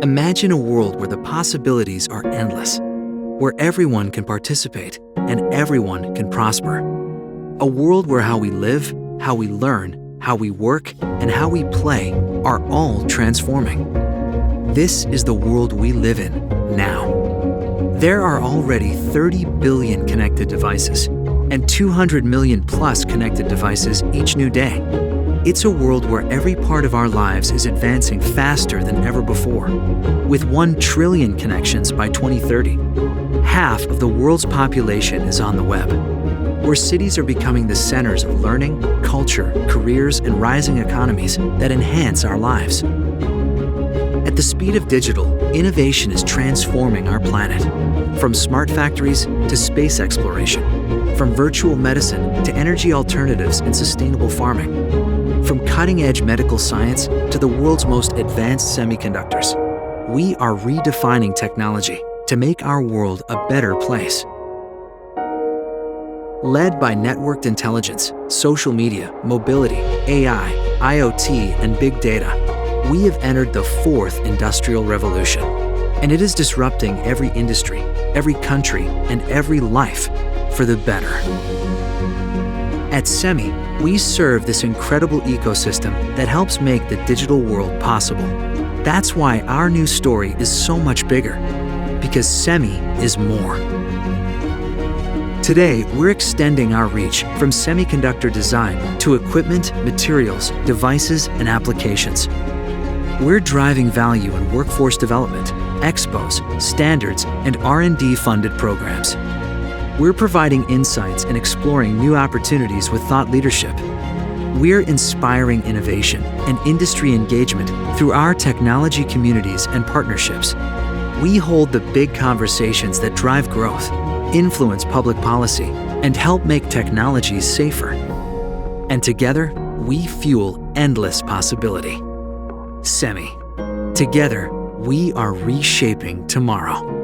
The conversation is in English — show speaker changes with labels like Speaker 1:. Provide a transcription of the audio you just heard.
Speaker 1: Imagine a world where the possibilities are endless, where everyone can participate and everyone can prosper. A world where how we live, how we learn, how we work, and how we play are all transforming. This is the world we live in now. There are already 30 billion connected devices and 200 million plus connected devices each new day. It's a world where every part of our lives is advancing faster than ever before. With 1 trillion connections by 2030, half of the world's population is on the web, where cities are becoming the centers of learning, culture, careers, and rising economies that enhance our lives. At the speed of digital, innovation is transforming our planet. From smart factories to space exploration, from virtual medicine to energy alternatives and sustainable farming, from cutting-edge medical science to the world's most advanced semiconductors, we are redefining technology to make our world a better place. Led by networked intelligence, social media, mobility, AI, IoT, and big data, we have entered the 4th industrial revolution, and it is disrupting every industry, every country, and every life for the better. At SEMI, we serve this incredible ecosystem that helps make the digital world possible. That's why our new story is so much bigger, because SEMI is more. Today, we're extending our reach from semiconductor design to equipment, materials, devices, and applications. We're driving value in workforce development, expos, standards, and R&D funded programs. We're providing insights and exploring new opportunities with thought leadership. We're inspiring innovation and industry engagement through our technology communities and partnerships. We hold the big conversations that drive growth, influence public policy, and help make technologies safer. And together, we fuel endless possibility. SEMI. Together, we are reshaping tomorrow.